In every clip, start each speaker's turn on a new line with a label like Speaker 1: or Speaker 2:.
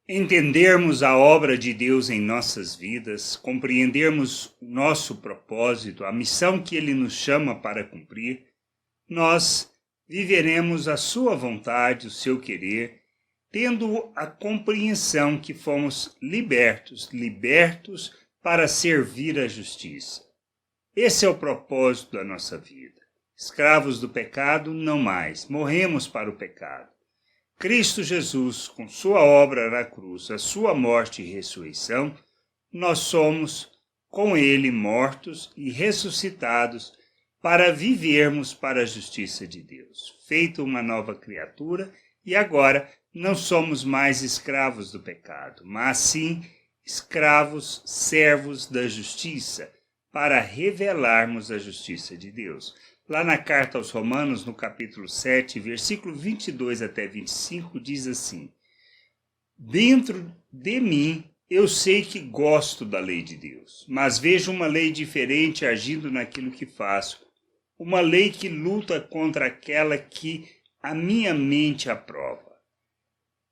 Speaker 1: entendermos a obra de Deus em nossas vidas, compreendermos o nosso propósito, a missão que Ele nos chama para cumprir, nós viveremos a sua vontade, o seu querer, tendo a compreensão que fomos libertos para servir a justiça. Esse é o propósito da nossa vida. Escravos do pecado, não mais. Morremos para o pecado. Cristo Jesus, com sua obra na cruz, a sua morte e ressurreição, nós somos com ele mortos e ressuscitados para vivermos para a justiça de Deus. Feito uma nova criatura, e agora não somos mais escravos do pecado, mas sim escravos, servos da justiça, para revelarmos a justiça de Deus. Lá na carta aos Romanos, no capítulo 7, versículo 22 até 25, diz assim: Dentro de mim eu sei que gosto da lei de Deus, mas vejo uma lei diferente agindo naquilo que faço, uma lei que luta contra aquela que a minha mente aprova.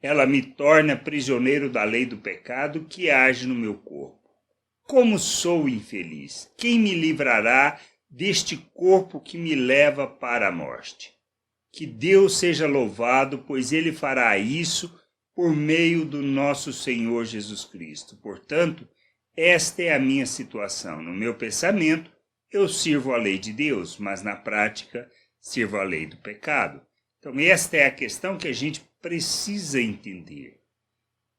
Speaker 1: Ela me torna prisioneiro da lei do pecado que age no meu corpo. Como sou infeliz! Quem me livrará deste corpo que me leva para a morte? Que Deus seja louvado, pois Ele fará isso por meio do nosso Senhor Jesus Cristo. Portanto, esta é a minha situação. No meu pensamento, eu sirvo a lei de Deus, mas na prática, sirvo a lei do pecado. Então, esta é a questão que a gente precisa entender.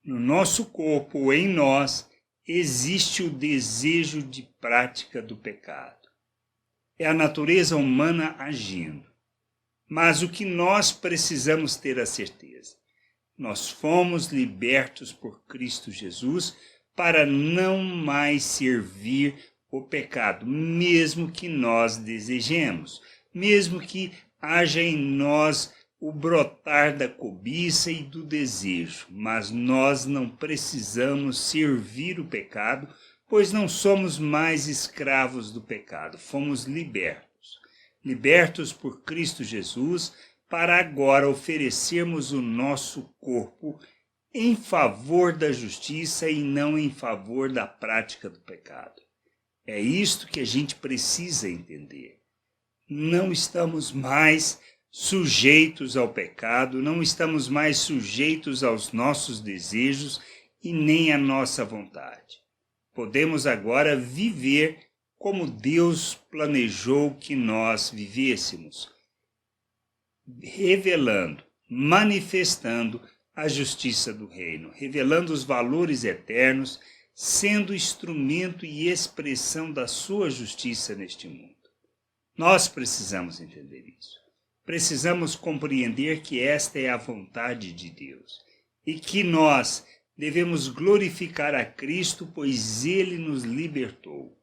Speaker 1: No nosso corpo, em nós, existe o desejo de prática do pecado. É a natureza humana agindo. Mas o que nós precisamos ter a certeza? Nós fomos libertos por Cristo Jesus para não mais servir o pecado, mesmo que nós desejemos, mesmo que haja em nós o brotar da cobiça e do desejo, mas nós não precisamos servir o pecado, pois não somos mais escravos do pecado, fomos libertos por Cristo Jesus, para agora oferecermos o nosso corpo em favor da justiça e não em favor da prática do pecado. É isto que a gente precisa entender. Não estamos mais sujeitos ao pecado, não estamos mais sujeitos aos nossos desejos e nem à nossa vontade. Podemos agora viver como Deus planejou que nós vivêssemos, revelando, manifestando a justiça do reino, revelando os valores eternos, sendo instrumento e expressão da sua justiça neste mundo. Nós precisamos entender isso. Precisamos compreender que esta é a vontade de Deus e que nós devemos glorificar a Cristo, pois Ele nos libertou.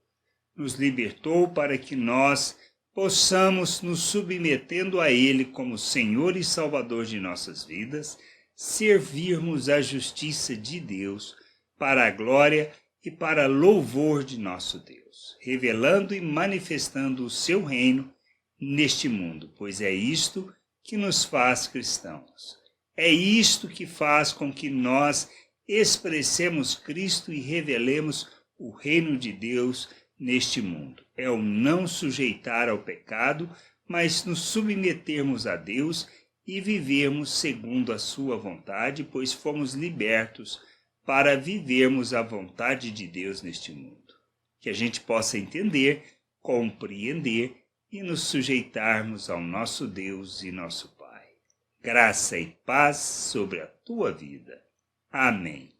Speaker 1: Nos libertou para que nós possamos, nos submetendo a Ele como Senhor e Salvador de nossas vidas, servirmos a justiça de Deus para a glória e para louvor de nosso Deus, revelando e manifestando o seu reino neste mundo, pois é isto que nos faz cristãos. É isto que faz com que nós expressemos Cristo e revelemos o reino de Deus neste mundo. É o não sujeitar ao pecado, mas nos submetermos a Deus e vivermos segundo a sua vontade, pois fomos libertos para vivermos a vontade de Deus neste mundo. Que a gente possa entender, compreender e nos sujeitarmos ao nosso Deus e nosso Pai. Graça e paz sobre a tua vida. Amém.